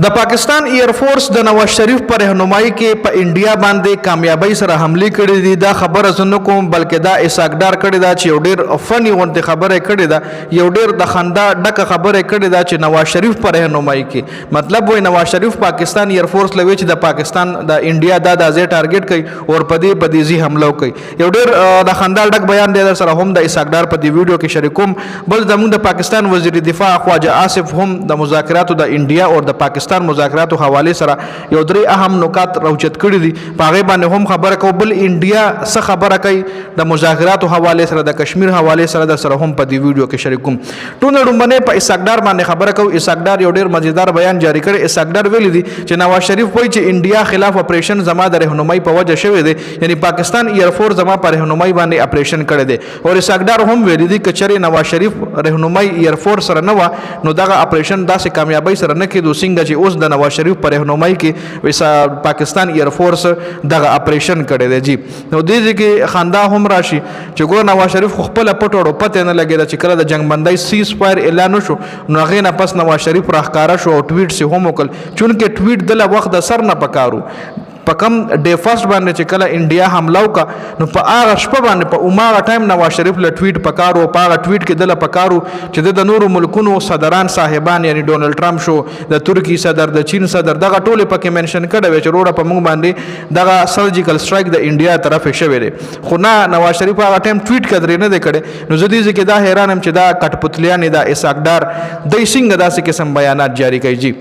د پاکستان ایر فورس د نواز شریف پر رهنمایي کې په انډیا باندې کامیابی سره حمله کړې دي. دا خبره زه نه کوم بلکې دا اساګدار کړې ده چې یو ډېر فني غونډې خبره کړې ده، یو ډېر د خندا ډکه خبره کړې ده چې نواز شریف پر رهنمایي کې مطلب وایي نواز شریف پاکستان ایر فورس لوي چې د پاکستان د انډیا دا د ځای ټارګټ کوي او په دې ځي حمله کوي. یو ډېر د خندا ډک بیان دی در سره هم د اساګدار په دې ویډیو کې شریکوم. بل زموږ د پاکستان وزیر دفاع خواجه آصف هم د مذاکراتو د انډیا او د پاکستان مذاکراتو حواله سره یو درې اهم نکات راوچت کړي دي، په هغه باندې هم خبره کو. بل انډیا څه خبره کوي د مذاکراتو حواله سره، د کشمیر حواله سره در سره هم په دې ویډیو کې شریکوم. ټول نړمنه په اساګدار باندې خبره کو. اساګدار یو ډېر مزیدار بیان جاری کړي. اساګدار ویلي دي چې نواز شریف وایي چې انډیا خلاف اپریشن زما د رهنمایي په وجه شوی دی، یعنی پاکستان ایر فورس زما په رهنمایي باندې اپریشن کړی دی. او اساګدار هم ویلي دي چې چېرې نواز شریف رهنمایي ایر فورس سره نه و نو دغه اپریشن داسې کامیابی سره نه کېدو څنګه چې اوس د نواز شریف پر رهنمایي کې پاکستان ایر فورس دغه اپریشن کړی دی. جی نو دې کې خندا هم راشي چې ګور نواز شریف خو خپل پټوړو پته نه لګیدا چې کله د جنگ بندۍ سیز فایر اعلان وشو نو هغه نه پس نواز شریف راخکاره شو او ټویټ سي هم وکړ، چونکه ټویټ د وخت د سر نه پکارو په کم ډے فرست باندې چې کله انډیا حمله وکړه نو په هغه شپه باندې په عمره ټایم نواز شریف له ټویټ پکارو، په هغه ټویټ کې دله پکارو چې د نورو ملکونو صدران صاحبان یعنی ډونلډ ټرمپ شو، د ترکی صدر، د چین صدر، دغه ټول پکې منشن کړه وی چې روړه په موږ باندې دغه سرجیکل سټرایک د انډیا طرف شوی دی. خو نه نواز شریف هغه ټایم ټویټ کړی نه دی کړی. نو زه دې کې دا حیران یم چې دا کټپتلیان دا اساګدار د څنګه داسې قسم بیانات جاری کوي. جی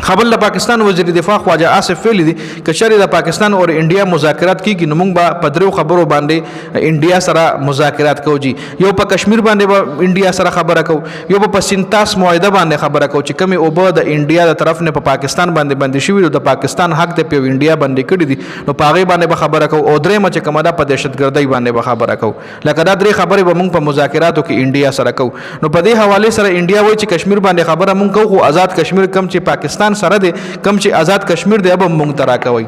خبر د پاکستان وزیر دفاع خواجه آصف ویلي دي چې چېرې د پاکستان او انډیا مذاکرات کیږي نو موږ به په درو خبرو باندې انډیا سره مذاکرات کوو. جی یو په کشمیر باندې به انډیا سره خبره کوو، یو په سینتاس معاهده باندې خبره کوو چې کومې اوبه د انډیا د طرف نه په پاکستان باندې بندي شوي نو د پاکستان حق ته په انډیا باندې کړی دي نو په هغې باندې به خبره کوو. او درېیمه چې کومه ده په دهشتګردۍ باندې به خبره کوو. لکه دا درې خبرې به موږ په مذاکراتو کې انډیا سره کوو. نو په دې حوالې سره انډیا وایي چې کشمیر باندې خبره موږ کوو، خو آزاد کشمیر کم چې پاکستان سره دی، کم چې آزاد کشمیر دی به موږ ته راکوي.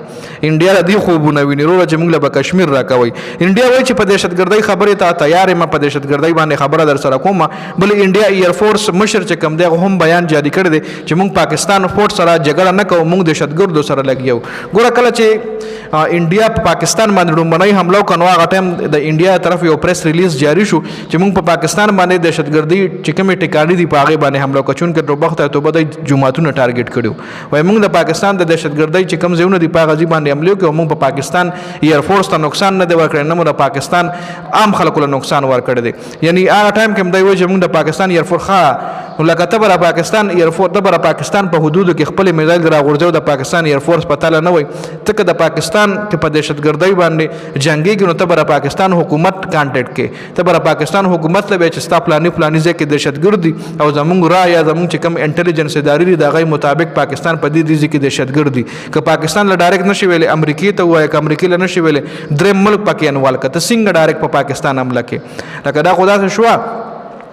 انډیا د دې خوبونه ویني وروره چې موږ له به کشمیر راکوي. انډیا وایي چې په دهشتګردۍ خبرې ته تیار یم، په دهشتګردۍ باندې خبره در سره کوم. بل انډیا ایر فورس مشر چې کوم دی هم بیان جاری کړی دی چې موږ پاکستان فورس سره جګړه نه کوو، موږ دهشتګردو سره لګیو. ګوره کله چې انډیا په پاکستان باندې لومړنۍ حمله وکړه نو هغه ټایم د انډیا طرف یو پریس ریلیز جاری شو چې موږ په پاکستان باندې دهشتګردي چې کومې ټکانې دي په هغې باندې حمله وکړه، چونکې ټوبخته توبه د جوماتونه ټارګټ کړي. وایي موږ د پاکستان د دهشتګردۍ چې کوم ځایونه دي په هغه ځای باندې حملې وکړې او موږ په پاکستان ایر فورس ته نقصان نه دی ورکړی، نه مو د پاکستان عام خلکو له نقصان ورکړی دی. یعنی هغه ټایم کې هم دی وایي چې موږ د پاکستان ایر فورس نو لکه ته به پاکستان ایر فورس د پاکستان په حدودو کې خپل میزایل راغورځوي، د پاکستان ایر فورس په تاله نه وای ته که د پاکستان کې په دهشتګردۍ باندې جنګېږي نو ته به پاکستان حکومت کانټیکټ کې، ته به پاکستان حکومت له به چې ستا پلاني ځای کې دهشتګرد دي او زمونږ را یا زمونږ چې کوم انټیلیجنس ادارې دي د هغې مطابق پاکستان په دې ځای کې دهشتګرد دي. که پاکستان له ډایرکټ نشي ویلی امریکې ته ووایه، که امریکې له نشي ویلی درېیم ملک پکې انوال که ته څنګه ډایرکټ په پاکستان حمله کې. لکه دا خو داسې شوه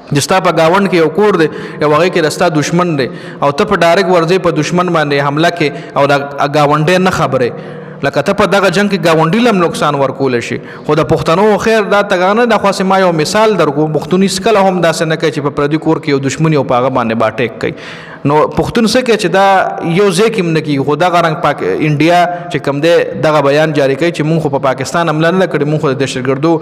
چې ستا په ګاونډ کې یو کور دی یو هغې کې د ستا دشمن دی او ته په ډایرکټ ورځې په دشمن باندې حمله کې او د ګاونډی نه خبرې لکه ته په دغه جنګ کې ګاونډي له هم نقصان ورکولی شي. خو د پښتنو خیر دا تګانه د خاصې ما یو مثال درکو، پښتون هېڅکله هم داسې نه کوي چې په پردي کور کې یو دشمن یو په هغه باندې باټیک کوي. نو پښتون څه کوي چې دا یو ځای کې هم نه کېږي. خو دغه رنګ انډیا چې کوم دی دغه بیان جاری کوي چې مونږ خو په پاکستان حمله نه کړې، مونږ خو د دهشتګردو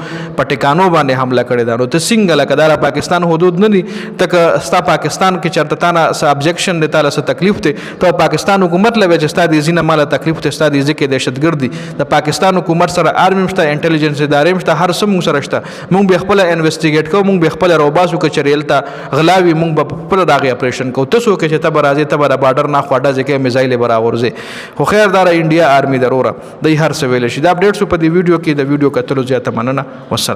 په ټکانو باندې حمله کړې ده. نو ته څنګه لکه دا پاکستان حدود نه دي، ته که ستا پاکستان کې چېرته تا نه څه ابجیکشن دی، تا له څه تکلیف دی، ته پاکستان حکومت له وایې چې ستا دې ځي نه ماله تکلیف دی، ستا دې ځای کې دهشتګرد دي. د پاکستان حکومت سره آرمي شته، انټیلیجنس ادارې هم شته، هر څه مونږ سره شته. مونږ به خپله انویسټیګیټ کوو، مونږ به خپله راوباسو که چېرې هلته غلا وي مونږ به خپله د هغې اپریشن کوو. ته څوک چې ته به راځې ته به د بارډر نه خوا ډزې کوې میزایلې به راغورځې. خو خیر دا انډیا آرمي ده وروره دی هر څه ویلی شي. دا اپډیټ شو په دې ویډیو کې. د ویډیو کتلو زیاته مننه. والسلام.